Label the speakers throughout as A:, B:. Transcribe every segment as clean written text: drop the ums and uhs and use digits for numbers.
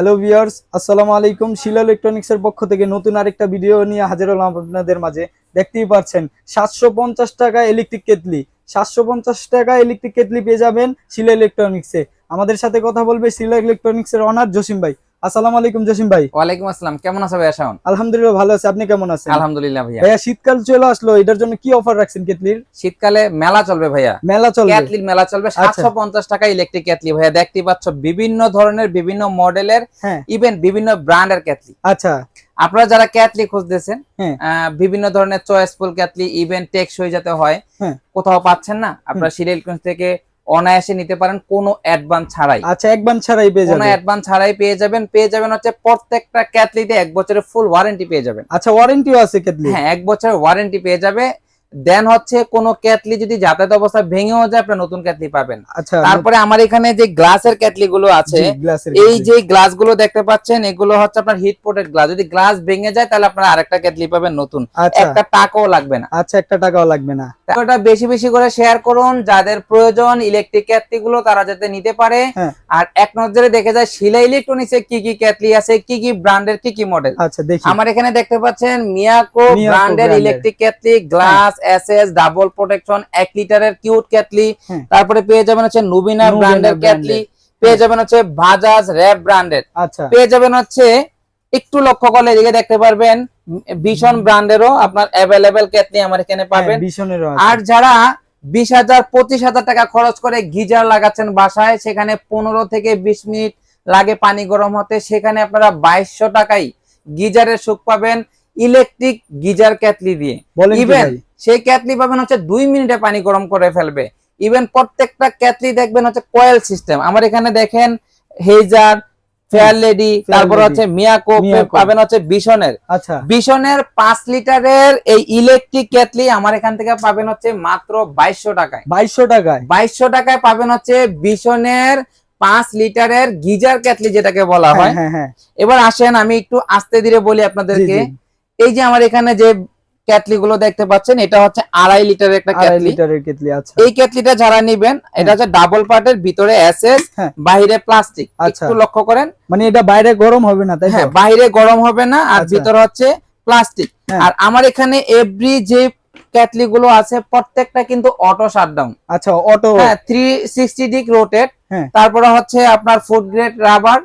A: Hello viewers, আসসালামু আলাইকুম। শিলা electronics এর পক্ষ থেকে নতুন আরেকটা ভিডিও নিয়ে হাজির হলাম আপনাদের মাঝে। দেখতেই পাচ্ছেন 750 টাকা ইলেকট্রিক কেটলি, 750 টাকা ইলেকট্রিক কেটলি পেয়ে যাবেন শিলা ইলেকট্রনিক্সে। আমাদের সাথে কথা বলবে শিলা ইলেকট্রনিক্স এর অনার জসিম ভাই। আসসালামু আলাইকুম জসিম ভাই।
B: ওয়ালাইকুম আসসালাম, কেমন আছো ভাইয়া শাওন?
A: আলহামদুলিল্লাহ ভালো আছি, আপনি কেমন আছেন?
B: আলহামদুলিল্লাহ ভাইয়া।
A: ভাইয়া শীতকাল চলে আসলো, এটার জন্য কি অফার রাখছেন কেটলির?
B: শীতকালে মেলা চলবে ভাইয়া,
A: মেলা চলবে,
B: কেটলির মেলা চলবে। 750 টাকা ইলেকট্রিক কেটলি ভাইয়া, দেখতেই পাচ্ছ বিভিন্ন ধরনের বিভিন্ন মডেলের, ইভেন বিভিন্ন ব্র্যান্ডের কেটলি।
A: আচ্ছা,
B: আপনারা যারা কেটলি খুঁজতেছেন, বিভিন্ন ধরনের চয়েসফুল কেটলি, ইভেন টেকসই যাতে হয়, কোথাও পাচ্ছেন না, আপনারা শিলা ইলেকট্রনিক্স থেকে অনায়াসে নিতে পারেন কোনো অ্যাডভান্স ছাড়াই।
A: আচ্ছা, অ্যাডভান্স ছাড়াই পেয়ে যাবেন,
B: কোনো অ্যাডভান্স ছাড়াই পেয়ে যাবেন হচ্ছে প্রত্যেকটা কেটলিতে 1 বছরের ফুল ওয়ারেন্টি পেয়ে যাবেন।
A: আচ্ছা, ওয়ারেন্টিও আছে কেটলি?
B: হ্যাঁ, 1 বছরের ওয়ারেন্টি পেয়ে যাবে। দেন হচ্ছে কোন কেটলি যদি যাতায়াত অবস্থা ভেঙেও যায়, আপনি নতুন কেটলি পাবেন।
A: আচ্ছা,
B: তারপরে আমার এখানে যে গ্লাসের কেটলি গুলো আছে, এই যে গ্লাস গুলো দেখতে পাচ্ছেন, এগুলো হচ্ছে আপনার হিট প্রোটেক্ট গ্লাস। যদি গ্লাস ভেঙে যায় তাহলে আপনারা আরেকটা কেটলি পাবেন নতুন, একটা টাকাও লাগবে না।
A: আচ্ছা, একটা টাকাও লাগবে না।
B: ওটা বেশি বেশি করে শেয়ার করুন, যাদের প্রয়োজন ইলেকট্রিক কেটলি গুলো তারা যাতে নিতে পারে। আর এক নজরে দেখে যায় শিলা ইলেকট্রনিক্স এর কি কি কেটলি আছে, কি কি ব্র্যান্ডের কি কি মডেল।
A: আচ্ছা, দেখি
B: আমার এখানে দেখতে পাচ্ছেন মিয়াকো ব্র্যান্ডের electric kettle, glass, SS, double protection 1 লিটারের কিউট কেটলি। তারপরে পেয়ে যাবেন হচ্ছে নুবিনা ব্র্যান্ডের কেটলি, পেয়ে যাবেন হচ্ছে বাজাজ র‍্যাব ব্র্যান্ডের, পেয়ে যাবেন হচ্ছে একটু লক্ষ্য করলে এদিকে দেখতে পারবেন ভিশন ব্র্যান্ডেরও আপনার अवेलेबल কেটলি আমার এখানে পাবেন। আর যারা 20,000 25,000 টাকা খরচ করে গিজার লাগাচ্ছেন বাসায়, সেখানে 15 থেকে 20 মিনিট লাগে পানি গরম হতে, সেখানে আপনারা 2200 টাকায় গিজারের সুখ পাবেন ইলেকট্রিক গিজার কেটলি দিয়ে। ইভেন সেই কেটলি পাবেন হচ্ছে 2 মিনিটে পানি গরম করে ফেলবে। ইভেন প্রত্যেকটা কেটলি দেখবেন হচ্ছে কয়েল সিস্টেম। আমার এখানে দেখেন হেজার, ফেয়ার লেডি, তারপর হচ্ছে মিয়াকো, পাবেন হচ্ছে বিশনের।
A: আচ্ছা,
B: বিশনের 5 লিটারের এই ইলেকট্রিক কেটলি আমার এখান থেকে পাবেন হচ্ছে মাত্র 2200 টাকায়। 2200 টাকায় পাবেন হচ্ছে বিশনের 5 লিটারের গিজার কেটলি, যেটাকে বলা হয়। এবার আসেন আমি একটু আস্তে ধীরে বলি আপনাদেরকে। এই যে আমার এখানে যে কেটলি গুলো দেখতে পাচ্ছেন, এটা হচ্ছে 2.5 লিটারের একটা কেটলি।
A: আচ্ছা,
B: এই কেটলিটা যারা নেবেন, এটা হচ্ছে ডাবল পার্টের, ভিতরে এসএস, বাইরে প্লাস্টিক। একটু লক্ষ্য করেন,
A: মানে এটা বাইরে গরম হবে না, তাই?
B: হ্যাঁ, বাইরে গরম হবে না, আর ভিতরে হচ্ছে প্লাস্টিক। আর আমার এখানে এভরি যে কেটলি গুলো আছে প্রত্যেকটা কিন্তু অটো শাটডাউন।
A: আচ্ছা, অটো,
B: হ্যাঁ, 360 ডিগ্রি রোটেট। তারপরে হচ্ছে আপনার ফুড গ্রেড রাবার,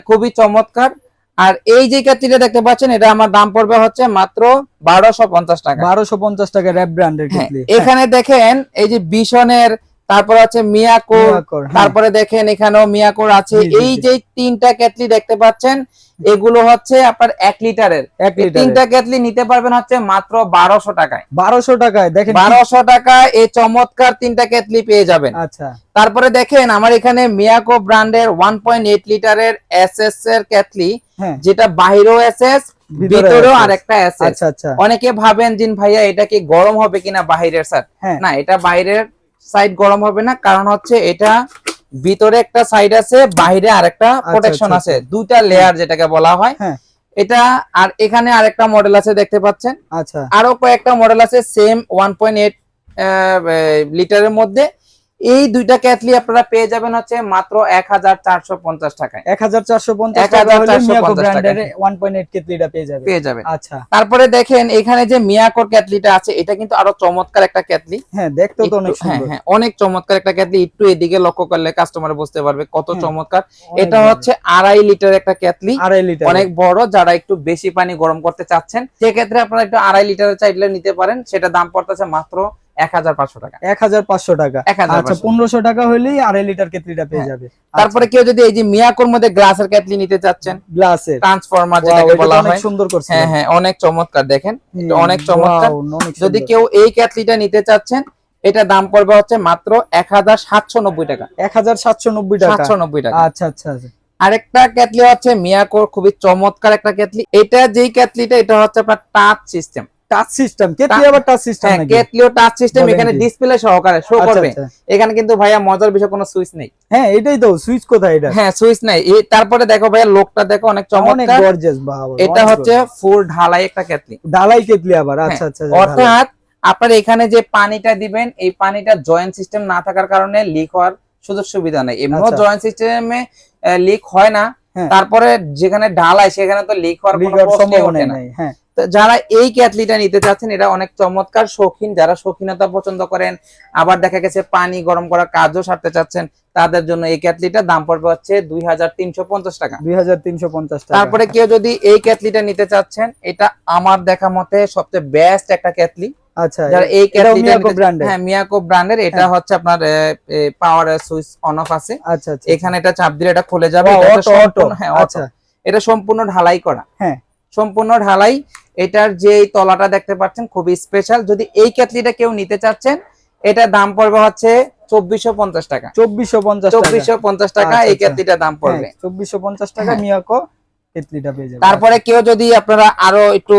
B: খুবই চমৎকার। আর এই যে কেটলিটা দেখতে পাচ্ছেন, এটা আমার দাম পড়বে হচ্ছে মাত্র 1250 টাকা।
A: 1250 টাকা র‍্যাব ব্র্যান্ডের কেটলি।
B: এখানে দেখেন এই যে বিশনের, তারপর আছে মিয়াকো, তারপরে দেখেন এখানেও মিয়াকোর আছে। এই যে 3টা কেটলি দেখতে পাচ্ছেন, এগুলো হচ্ছে আপনার 1 লিটারের। 3টা কেটলি নিতে পারবেন হচ্ছে মাত্র 1200 টাকায়।
A: 1200 টাকায় দেখেন,
B: 1200 টাকায় এই চমৎকার 3টা কেটলি পেয়ে যাবেন।
A: আচ্ছা,
B: তারপরে দেখেন আমার এখানে মিয়াকো ব্র্যান্ডের 1.8 লিটারের এসএস এর কেটলি, যেটা বাইরেও এসএস, ভিতরেও আরেকটা এসএস।
A: আচ্ছা আচ্ছা,
B: অনেকে ভাবেন জিন ভাইয়া এটা কি গরম হবে কিনা বাইরের সাইড। না, এটা বাইরের সাইড গরম হবে না, কারণ হচ্ছে এটা ভিতরে একটা সাইড আছে, বাইরে আরেকটা প্রোটেকশন আছে, দুইটা লেয়ার যেটাকে বলা হয় এটা। আর এখানে আরেকটা মডেল আছে দেখতে পাচ্ছেন।
A: আচ্ছা,
B: আরো কয়েকটা মডেল আছে সেম 1.8 লিটারের মধ্যে। এই দুইটা কেটলি আপনারা পেয়ে যাবেন হচ্ছে মাত্র 1450 টাকায়।
A: 1450 টাকা হলে মিয়াকো ব্র্যান্ডের 1.8 কেটলিটা পেয়ে যাবেন। আচ্ছা,
B: তারপরে দেখেন এখানে যে মিয়াকোর কেটলিটা আছে, এটা কিন্তু আরো চমৎকার একটা কেটলি।
A: হ্যাঁ, দেখতে তো অনেক সুন্দর।
B: হ্যাঁ, অনেক চমৎকার একটা কেটলি। একটু এদিকে লক্ষ্য করলে কাস্টমার বুঝতে পারবে কত চমৎকার। এটা হচ্ছে 2.5 লিটার একটা কেটলি, 2.5 লিটার, অনেক বড়। যারা একটু বেশি পানি গরম করতে চাচ্ছেন, সেক্ষেত্রে আপনারা একটু 2.5 লিটারের চাইলে নিতে পারেন। সেটা দাম পড়তেছে মাত্র 1500 টাকা।
A: 1500 টাকা। আচ্ছা, 1500 টাকা হলেই 2.5 লিটার কেটলিটা পেয়ে যাবে।
B: তারপরে কেউ যদি এই যে মিয়াকোর মধ্যে গ্লাসের কেটলি নিতে চাচ্ছেন, গ্লাসের ট্রান্সফরমার যেটাকে বলা হয়,
A: অনেক সুন্দর করছে।
B: হ্যাঁ, অনেক চমৎকার। দেখেন এটা অনেক চমৎকার। যদি কেউ এই কেটলিটা নিতে চাচ্ছেন, এটা দাম পড়বে হচ্ছে মাত্র 1790 টাকা।
A: 1790 টাকা। আচ্ছা আচ্ছা।
B: আরেকটা কেটলি হচ্ছে মিয়াকোর খুবই চমৎকার একটা কেটলি। এটা যেই কেটলিটা, এটা হচ্ছে আপনার touch system.
A: Touch system kettle, আবার টাচ সিস্টেম নাকি?
B: কেটলিও টাচ সিস্টেম, এখানে ডিসপ্লে সহকারে শো করবে। এখানে কিন্তু ভাইয়া মজার বিষয় কোনো সুইচ নেই।
A: হ্যাঁ, এটাই তো, সুইচ কোথায় এটা?
B: হ্যাঁ, সুইচ নাই। তারপরে দেখো ভাইয়া লোকটা দেখো, অনেক চমৎকার, অনেক গর্জিয়াস। বাবা, এটা হচ্ছে ফুল ঢালাই একটা কেটলি।
A: ঢালাই কেটলি আবার? আচ্ছা আচ্ছা।
B: অর্থাৎ আপনার এখানে যে পানিটা দিবেন, এই পানিটা জয়েন্ট সিস্টেম না থাকার কারণে লিক হওয়ার সুযোগ সুবিধা নেই। এমনিও জয়েন্ট সিস্টেমে লিক হয় না,
A: হ্যাঁ।
B: তারপরে যেখানে ঢালাই সেখানে তো লিক হওয়ার কোনো প্রশ্নই
A: সম্ভাবনা
B: ওঠে না।
A: নাই। হ্যাঁ,
B: তো যারা এই কেটলিটা নিতে চাচ্ছেন, এটা অনেক চমৎকার, শৌখিন যারা শৌখিনতা পছন্দ করেন, আবার দেখা গেছে পানি গরম করার কাজও সারতে চাচ্ছেন, তাদের জন্য এই কেটলিটার দাম পড়বে হচ্ছে 2350 টাকা।
A: 2350 টাকা।
B: তারপরে কেউ যদি এই কেটলিটা নিতে চাচ্ছেন, এটা আমার দেখা মতে সবচেয়ে বেস্ট একটা কেটলি।
A: আচ্ছা,
B: যারা এই কেটলিটা
A: মিয়াকো ব্র্যান্ডের।
B: হ্যাঁ, মিয়াকো ব্র্যান্ডের। এটা হচ্ছে আপনার পাওয়ার সুইচ অন অফ আছে।
A: আচ্ছা আচ্ছা,
B: এখানে এটা চাপ দিলে এটা খুলে যাবে।
A: ও,
B: এটা
A: অটো,
B: সম্পূর্ণ,
A: অটো।
B: হ্যাঁ
A: আচ্ছা।
B: অটো। এটা সম্পূর্ণ ঢালাই করা।
A: হ্যাঁ,
B: সম্পূর্ণ ঢালাই। এটার যে তলাটা দেখতে পাচ্ছেন খুবই স্পেশাল। যদি এই কেটলিটা কেউ নিতে চাচ্ছেন, এটা দাম পড়বে হচ্ছে 2450 টাকা।
A: 2450
B: টাকা
A: আচ্ছা,
B: এই
A: আচ্ছা।
B: কেটলিটার দাম পড়বে।
A: 2450 টাকা
B: হ্যাঁ।
A: মিয়াকো কেটলিটা পেয়ে যাবেন।
B: তারপরে কেউ যদি আপনারা আরো একটু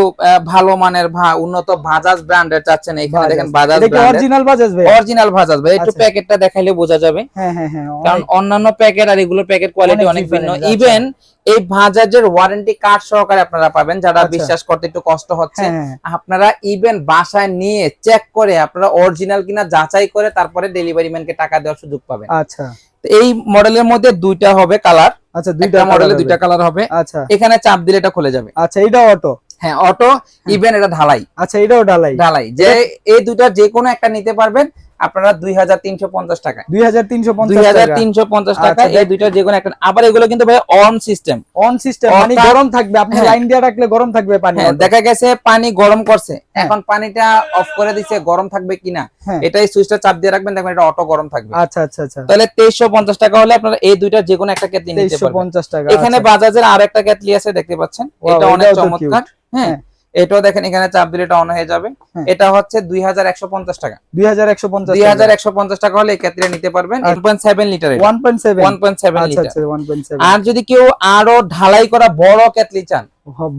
B: ভালো মানের উন্নত বাজাজ ব্র্যান্ডের চাচ্ছেন, এখানে দেখেন বাজাজ
A: এটা কি
B: ব্র্যান্ডের,
A: অরিজিনাল বাজাজ ভাই?
B: অরিজিনাল বাজাজ ভাই। একটু
A: আচ্ছা।
B: প্যাকেটটা দেখাইলে বোঝা যাবে।
A: হ্যাঁ হ্যাঁ হ্যাঁ,
B: কারণ অন্যান্য প্যাকেট আর এগুলোর প্যাকেট কোয়ালিটি
A: অনেক
B: অনেক ভিন্ন।
A: different, আচ্ছা।
B: ইভেন এই বাজাজের ওয়ারেন্টি কার্ড সহকারে আপনারা পাবেন, যারা
A: আচ্ছা।
B: বিশ্বাস করতে একটু কষ্ট হচ্ছে।
A: হ্যাঁ, হ্যাঁ।
B: আপনারা ইভেন বাসায় নিয়ে চেক করে আপনারা অরিজিনাল কিনা যাচাই করে তারপরে ডেলিভারি ম্যানকে টাকা দেওয়ার সুযোগ পাবেন।
A: আচ্ছা
B: তো এই মডেলের মধ্যে দুইটা হবে কালার।
A: আচ্ছা,
B: দুইটা মডেলে দুইটা কালার হবে।
A: আচ্ছা
B: এখানে চাপ দিলে এটা খুলে যাবে।
A: আচ্ছা, এটা অটো।
B: হ্যাঁ, অটো। ইভেন এটা ঢালাই।
A: আচ্ছা, এটাও ঢালাই।
B: ঢালাই যে এই দুটা যে কোনো একটা নিতে পারবেন আপনারা 2350 টাকা। 2350 টাকা এই দুইটা যে কোনো একটা। আবার এগুলো কিন্তু ভাই অন সিস্টেম।
A: অন সিস্টেম মানে গরম থাকবে, আপনি লাইন দিয়ে রাখলে গরম থাকবে পানি।
B: হ্যাঁ, দেখা গেছে পানি গরম করছে, এখন পানিটা অফ করে দিছে, গরম থাকবে কিনা এটাই সুইচটা চাপ দিয়ে রাখবেন, দেখবেন এটা অটো গরম থাকবে।
A: আচ্ছা আচ্ছা আচ্ছা,
B: তাহলে 2350 টাকা হলে আপনারা এই দুইটা যে কোনো একটা কেটলি নিতে পারবেন।
A: 2350 টাকা।
B: এখানে বাজাজের আরেকটা কেটলি আছে দেখতে পাচ্ছেন, এটা অনেক চমৎকার। হ্যাঁ, এটাও দেখেন এখানে চাপ দিলে এটা অন হয়ে যাবে। এটা হচ্ছে 2150 টাকা। 2150 টাকা হলে এই কেটলিটা নিতে পারবেন। 1.7 লিটার। 1.7 লিটার।
A: আচ্ছা, 1.7।
B: আর যদি কেউ আরো ঢালাই করা বড় কেটলি চান,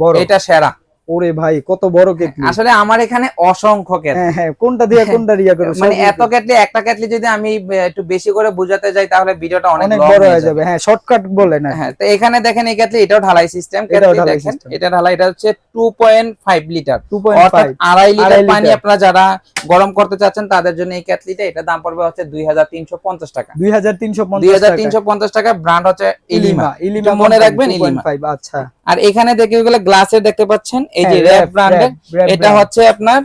A: বড়,
B: এটা সেরা।
A: ওরে ভাই কত বড় কেটলি!
B: আসলে আমার এখানে অসংখ্য কেটলি।
A: হ্যাঁ হ্যাঁ, কোনটা দিয়ে কোনটা রিয়া করে
B: মানে এত কেটলি, একটা কেটলি যদি আমি একটু বেশি করে বুঝাতে যাই তাহলে ভিডিওটা অনেক
A: বড় হয়ে যাবে। হ্যাঁ, শর্টকাট বলে না।
B: হ্যাঁ, তো এখানে দেখেন এই কেটলি, এটাও ঢালাই সিস্টেম কেটলি। দেখেন এটা ঢালাই, এটা হচ্ছে 2.5 লিটার, অর্থাৎ 2.5 লিটার পানি আপনারা যারা গরম করতে চাচ্ছেন তাদের জন্য এই কেটলিটা। এটা দাম পড়বে হচ্ছে 2350 টাকা। 2350 টাকা। ব্র্যান্ড হচ্ছে ইলিমা। মনে রাখবেন ইলিমা।
A: আচ্ছা।
B: আর এখানে দেখে গেলে গ্লাসের দেখতে পাচ্ছেন এই যে র‍্যাপ ব্র্যান্ডের, এটা হচ্ছে আপনার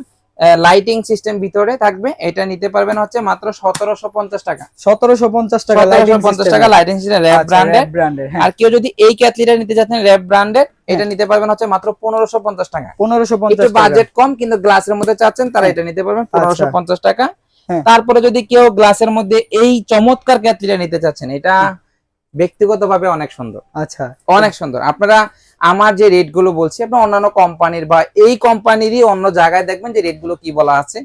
B: লাইটিং সিস্টেম ভিতরে থাকবে। এটা নিতে পারবেন হচ্ছে মাত্র 1750 টাকা।
A: 1750 টাকা
B: 1750 টাকা লাইটিং সিস্টেম র‍্যাপ ব্র্যান্ডের। আর কেউ যদি এই কেটলিটা নিতে চাচ্ছেন র‍্যাপ ব্র্যান্ডের, এটা নিতে পারবেন হচ্ছে মাত্র 1550 টাকা।
A: 1550
B: একটু বাজেট কম কিন্তু গ্লাসের মধ্যে চাচ্ছেন তারা এটা নিতে পারবেন 1550 টাকা। তারপরে যদি কেউ গ্লাসের মধ্যে এই চমৎকার কেটলিটা নিতে চাচ্ছেন, এটা ব্যক্তিগতভাবে অনেক সুন্দর।
A: আচ্ছা,
B: অনেক সুন্দর। আপনারা আমার যে রেট গুলো বলছি, আপনার অন্যান্য কোম্পানির বা এই কোম্পানিরই অন্য জায়গায় দেখবেন যে রেট গুলো কি বলা আছে।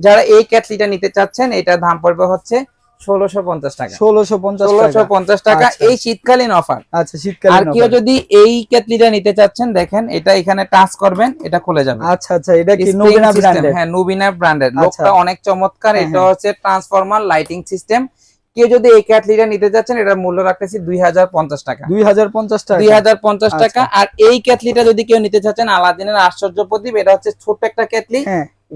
B: যারা এই কেটলিটা নিতে চাচ্ছেন, এটা দাম পড়বে হচ্ছে 1650 টাকা। 1650 টাকা এই শীতকালীন অফার।
A: আচ্ছা, শীতকালীন।
B: আর কেউ যদি এই কেটলিটা নিতে চাচ্ছেন, দেখেন এটা এখানে টাচ করবেন, এটা খুলে যাবে।
A: আচ্ছা আচ্ছা, এটা কি নুবিনা ব্র্যান্ডের?
B: হ্যাঁ, নুবিনা ব্র্যান্ডের। লোকটা অনেক চমৎকার। এটা হচ্ছে ট্রান্সফরমার লাইটিং সিস্টেম। কেউ যদি এই কেটলিটা নিতে চাচ্ছেন, এটার মূল্য রাখতেছি 2050 টাকা।
A: 2050 টাকা।
B: 2050 টাকা। আর এই কেটলিটা যদি কেউ নিতে চাচ্ছেন, আলাদিনের আশ্চর্য প্রদীপ, এটা হচ্ছে ছোট একটা কেটলি,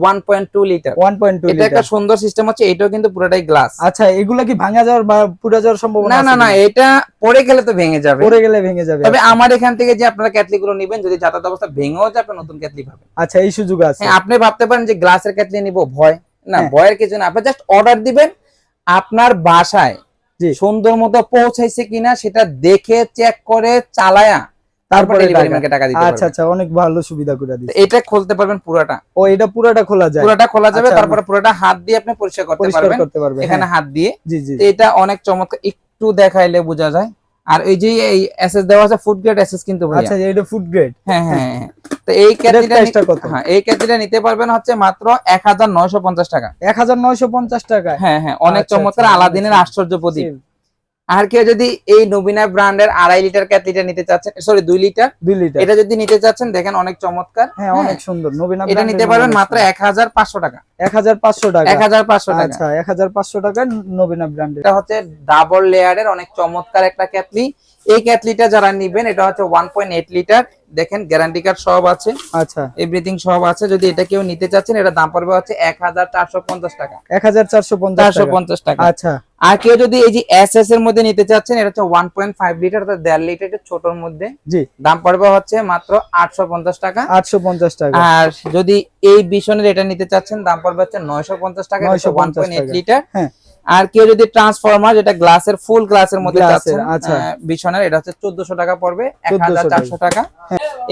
B: 1.2 লিটার।
A: 1.2
B: এটা একটা সুন্দর সিস্টেম হচ্ছে, এটাও কিন্তু পুরোটাই গ্লাস।
A: আচ্ছা, এগুলা কি ভাঙা যাওয়ার বা পুড়ে যাওয়ার সম্ভাবনা আছে?
B: না না, এটা পড়ে গেলে তো ভেঙে যাবে।
A: পড়ে গেলে ভেঙে যাবে।
B: তবে আমার এখান থেকে যে আপনারা কেটলি গুলো নেবেন, যদি যাতায়াত অবস্থা ভেঙেও যায়, আপনি নতুন কেটলি পাবেন।
A: আচ্ছা, এই সুযোগ আছে।
B: হ্যাঁ, আপনি ভাবতে পারেন যে গ্লাসের কেটলি নিব, ভয় না, ভয়ের কিছু না। আপনি জাস্ট অর্ডার দিবেন, আপনার বাসায় সুন্দর মতো পৌঁছাইছে কিনা সেটা দেখে চেক করে চালায়া তারপরে ডেলিভারি ম্যানকে টাকা দিতে পারবেন।
A: আচ্ছা আচ্ছা, অনেক ভালো সুবিধা করে দিয়েছে।
B: এটা খুলতে পারবেন পুরোটা।
A: ও, এটা পুরোটা খোলা যায়?
B: পুরোটা খোলা যাবে। তারপরে পুরোটা হাত দিয়ে আপনি পরিষ্কার করতে পারবেন এখানে হাত দিয়ে।
A: জি জি,
B: এটা অনেক চমৎকার, একটু দেখাইলে বোঝা যায়। আর এই যে এই এসএস দেওয়া আছে, ফুড গ্রেড এসএস কিন্তু ভাই।
A: আচ্ছা, এটা ফুড গ্রেড।
B: হ্যাঁ হ্যাঁ। তো এই কেটলিটা কত? হ্যাঁ, এই কেটলিটা নিতে পারবেন হচ্ছে মাত্র 1950 টাকা।
A: 1950 টাকা।
B: হ্যাঁ হ্যাঁ, অনেক চমৎকার, আলাদিনের আশ্চর্য প্রদীপ। আর কেউ যদি এই নুবিনা ব্র্যান্ডের 2.5 লিটার কেটলিটা নিতে চাচ্ছেন, সরি 2 লিটার, এটা যদি নিতে চাচ্ছেন, দেখেন অনেক চমৎকার।
A: হ্যাঁ, অনেক সুন্দর নুবিনা।
B: এটা নিতে পারবেন মাত্র 1500 টাকা।
A: 1500 টাকা।
B: 1500 টাকা।
A: আচ্ছা, 1500 টাকা নুবিনা ব্র্যান্ডের।
B: এটা হচ্ছে ডাবল লেয়ারের অনেক চমৎকার একটা কেটলি। এই কেটলিটা যারা নিবেন, এটা হচ্ছে 1.8 লিটার, দেখেন গ্যারান্টি কার্ড সব আছে,
A: আচ্ছা
B: এভরিথিং সব আছে। যদি এটা কেউ নিতে চাচ্ছেন এটা দাম পড়বে হচ্ছে 1450 টাকা,
A: 1450
B: টাকা।
A: আচ্ছা
B: আর কেউ যদি এই যে এসএস এর মধ্যে নিতে চাচ্ছেন, এটা হচ্ছে 1.5 লিটার অর্থাৎ 1.5 লিটার, এটা ছোটর মধ্যে,
A: জি
B: দাম পড়বে হচ্ছে মাত্র 850 টাকা।
A: 850 টাকা।
B: আর যদি এই বিশনের এটা নিতে চাচ্ছেন দাম পড়বে হচ্ছে 950 টাকা, 1.8 লিটার।
A: হ্যাঁ
B: আর কেউ যদি ট্রান্সফরমার যেটা গ্লাসের ফুল গ্লাসের মধ্যে
A: গ্লাসের,
B: চাচ্ছেন,
A: আচ্ছা।
B: বিশনের এটা হচ্ছে 1400 টাকা পড়বে,
A: 1400
B: 1400 টাকা।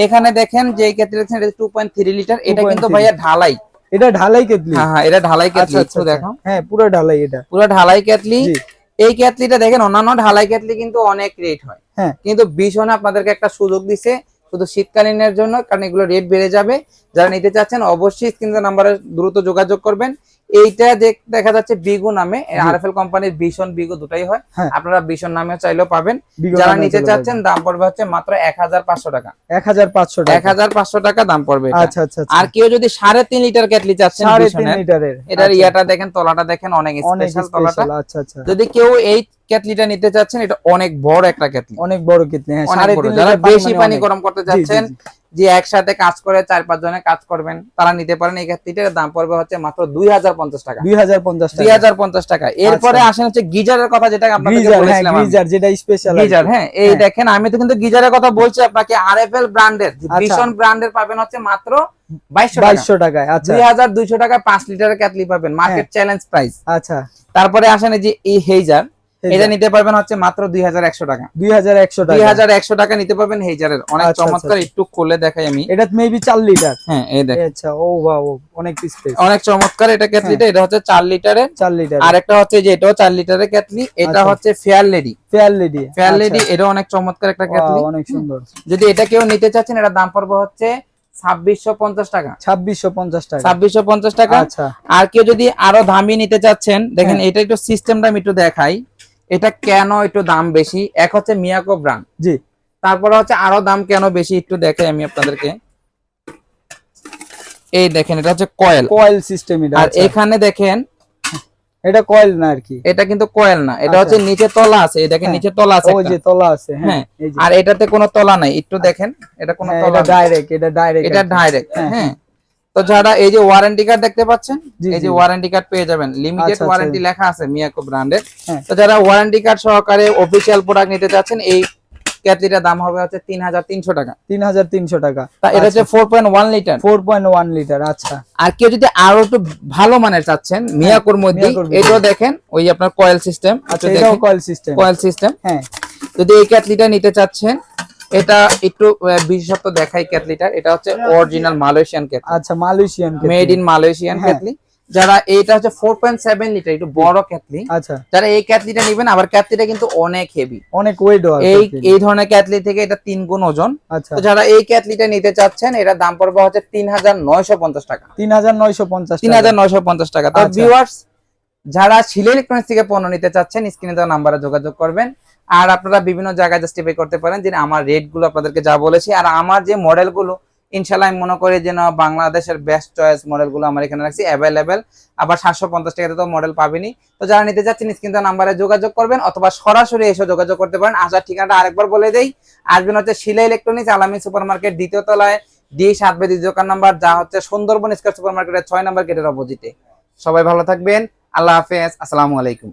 B: এখানে দেখেন যে কেটলি দেখছেন এটা 2.3 লিটার, এটা কিন্তু
A: 2.3
B: ভাইয়া ঢালাই।
A: এটা ঢালাই কেটলি?
B: হ্যাঁ হ্যাঁ, এটা ঢালাই কেটলি,
A: আচ্ছা,
B: একটু
A: আচ্ছা,
B: দেখো।
A: হ্যাঁ পুরো ঢালাই, এটা
B: পুরো ঢালাই কেটলি।
A: জি।
B: এই কেটলিটা দেখেন অন্যান্য ঢালাই কেটলি কিন্তু অনেক রেট হয়,
A: হ্যাঁ
B: কিন্তু বিশনে আপনাদেরকে একটা সুযোগ দিছে শুধু শীতকালীনের জন্য, কারণ এগুলো রেট বেড়ে যাবে। যারা নিতে চাচ্ছেন অবশ্যই স্ক্রিনের নাম্বারে দ্রুত যোগাযোগ করবেন। এইটা দেখা যাচ্ছে বিগো নামে, আরএফএল কোম্পানির বিশন বিগো দুটাই হয়,
A: হ্যাঁ।
B: আপনারা বিশন নামেও চাইলেও পাবেন।
A: বিগো
B: যারা
A: নামেও
B: নিতে
A: চলে
B: চাচ্ছেন দাম পড়বে হচ্ছে মাত্র 1500 টাকা,
A: 1500 টাকা।
B: 1500 টাকা দাম পড়বে এটা।
A: আচ্ছা আচ্ছা আচ্ছা।
B: আর কেউ যদি 3.5 লিটার কেটলি চাচ্ছেন
A: 3.5 লিটারের,
B: এটার
A: আচ্ছা।
B: ইয়াটা দেখেন, তলাটা দেখেন, অনেক
A: অনেক
B: স্পেশাল তলাটা।
A: স্পেশাল, আচ্ছা আচ্ছা।
B: যদি কেউ এই কেটলিটা নিতে চাচ্ছেন, এটা অনেক বড় একটা কেটলি,
A: অনেক বড় কেটলি, হ্যাঁ
B: অনেক বড়।
A: 3.5
B: যারা
A: লিটার
B: বেশি পানি
A: অনেক।
B: গরম করতে
A: জি, জি,
B: চাচ্ছেন,
A: জি।
B: যে একসাথে কাজ করে 4-5 জনে কাজ করবেন, তারা নিতে পারেন। এই কেটলিটার দাম পড়বে হচ্ছে মাত্র 2050 টাকা,
A: 2050 টাকা।
B: 2050 টাকা। এরপরে
A: আচ্ছা।
B: আসেন হচ্ছে গিজারের কথা, যেটা আপনাদের
A: গিজার, হ্যাঁ
B: বলেছিলাম আমি।
A: গিজার যেটা স্পেশাল
B: গিজার, হ্যাঁ এই
A: হ্যাঁ।
B: দেখেন, আমি তো কিন্তু গিজারের কথা বলছি আপনাকে। আরএফএল ব্র্যান্ডের,
A: আচ্ছা।
B: ভিশন ব্র্যান্ডের পাবেন হচ্ছে মাত্র
A: 2200 টাকায়, আচ্ছা
B: 2200 টাকা 5 লিটারের কেটলি পাবেন, মার্কেট চ্যালেঞ্জ প্রাইস।
A: আচ্ছা।
B: তারপরে আসেন এই যে এই হেইজার, এটা নিতে পারবেন হচ্ছে মাত্র 2100 টাকা,
A: 2100 টাকা।
B: 2100 টাকা নিতে পারবেন হেইজারের, অনেক
A: আচ্ছা,
B: চমৎকার।
A: আচ্ছা।
B: একটু খুলে দেখাই আমি।
A: এটা মেবি 4 লিটার,
B: হ্যাঁ এই দেখেন,
A: আচ্ছা ও বাও, অনেক স্পেস,
B: অনেক চমৎকার এটা কেটলিটা। এটা হচ্ছে 4 লিটারের,
A: 4 লিটার।
B: আর একটা হচ্ছে যে এটাও 4 লিটারের কেটলি, এটা
A: আচ্ছা।
B: হচ্ছে fair lady,
A: fair lady,
B: fair lady, এটা অনেক চমৎকার একটা কেটলি,
A: অনেক সুন্দর।
B: যদি এটা কেউ নিতে চাচ্ছেন এটা দাম পড়বে হচ্ছে 2650 টাকা,
A: 2650 টাকা,
B: 2650 টাকা।
A: আচ্ছা।
B: আর কেউ যদি আরো দামি নিতে চাচ্ছেন, দেখেন
A: হ্যাঁ।
B: এটা একটু সিস্টেমটা আমি একটু দেখাই, এটা কেন একটু দাম বেশি। এক হচ্ছে মিয়াকো ব্র্যান্ড,
A: জি।
B: তারপরে হচ্ছে আরো দাম কেন বেশি একটু দেখাই আমি আপনাদেরকে। এই দেখেন, এটা হচ্ছে কয়েল,
A: কয়েল সিস্টেম এটা,
B: আর
A: আচ্ছা।
B: এখানে দেখেন
A: এটা কয়েল না আর কি,
B: এটা কিন্তু কয়েল না, এটা
A: আচ্ছা।
B: হচ্ছে নিচে তলা আছে, এই দেখেন
A: হ্যাঁ।
B: নিচে তলা আছে
A: ওই
B: একটা।
A: যে তলা আছে,
B: হ্যাঁ,
A: হ্যাঁ এই যে।
B: আর এটাতে কোনো তলা নাই, একটু দেখেন, এটা কোনো
A: হ্যাঁ,
B: তলা
A: এটা
B: নাই।
A: ডাইরেক্ট, এটা ডাইরেক্ট,
B: এটা ডাইরেক্ট।
A: হ্যাঁ,
B: হ্যাঁ, তো যারা এই যে ওয়ারেন্টি কার্ড দেখতে পাচ্ছেন,
A: জি,
B: এই যে
A: জি।
B: ওয়ারেন্টি কার্ড পেয়ে যাবেন, লিমিটেড
A: আচ্ছা,
B: ওয়ারেন্টি
A: আচ্ছা।
B: লেখা আছে মিয়াকো ব্র্যান্ডের।
A: হ্যাঁ।
B: তো যারা ওয়ারেন্টি কার্ড সহকারে অফিশিয়াল প্রোডাক্ট নিতে চাচ্ছেন, এই কেটলিটার দাম হবে হচ্ছে 3300 টাকা।
A: 3300 টাকা।
B: তা এটা হচ্ছে 4.1 লিটার,
A: 4.1 লিটার, আচ্ছা।
B: আর কেউ যদি আরো একটু ভালো মানের চাচ্ছেন মিয়াকোর মধ্যে,
A: মিয়াকোর মধ্যে।
B: এটাও দেখেন, ওই আপনার কয়েল সিস্টেম,
A: আচ্ছা এটাও কয়েল সিস্টেম,
B: কয়েল সিস্টেম।
A: হ্যাঁ।
B: যদি এই কেটলিটা নিতে চাচ্ছেন, এটা একটু বিশেষত্ব দেখাই কেটলিটার, এটা হচ্ছে অরিজিনাল মালয়েশিয়ান কেটলি,
A: আচ্ছা মালয়েশিয়ান,
B: মেড ইন মালয়েশিয়ান
A: হ্যাঁ।
B: কেটলি। যারা এইটা হচ্ছে 4.7 লিটার, একটু বড় কেটলি,
A: আচ্ছা।
B: যারা এই কেটলিটা নেবেন, আবার কেটলিটা কিন্তু অনেক হেভি,
A: অনেক ওয়েট হয়
B: এই ধরনের কেটলি থেকে এটা 3 গুণ ওজন।
A: আচ্ছা।
B: তো যারা এই কেটলিটা নিতে চাচ্ছেন, এটা দাম পড়বে হচ্ছে 3950 টাকা,
A: 3950 টাকা,
B: 3950 টাকা। তো
A: আচ্ছা।
B: ভিউয়ার্স, যারা শিলা ইলেকট্রনিক্স থেকে পণ্য নিতে চাচ্ছেন, স্ক্রিনে দেওয়া নাম্বারে যোগাযোগ করবেন। আর আপনারা বিভিন্ন জায়গায় জাস্টিফাই করতে পারেন যে আমার রেট গুলো আপনাদেরকে যা বলেছি, আর আমার যে মডেলগুলো ইনশাআল্লাহ আমি মনে করি যে না, বাংলাদেশের বেস্ট চয়েস মডেলগুলো আমার এখানে রাখছি অ্যাভেলেবেল। আবার 750 টাকাতে তো মডেল পাবেনি। তো যারা নিতে চাচ্ছেন স্ক্রিনে দেওয়া নাম্বারে যোগাযোগ করবেন, অথবা সরাসরি এসে যোগাযোগ করতে পারেন। আসার ঠিকানাটা আরেকবার বলে দেই, আসবেন হচ্ছে শিলা ইলেকট্রনিক্স, আলামিন সুপার মার্কেট, দ্বিতীয় তলায়, D7 দ্বিতীয় দোকান নাম্বার, যা হচ্ছে সুন্দরবন স্কয়ার সুপার মার্কেটের 6 নম্বর গেটের অপোজিটে। সবাই ভালো থাকবেন, আল্লাহ হাফেজ, আসসালামু আলাইকুম।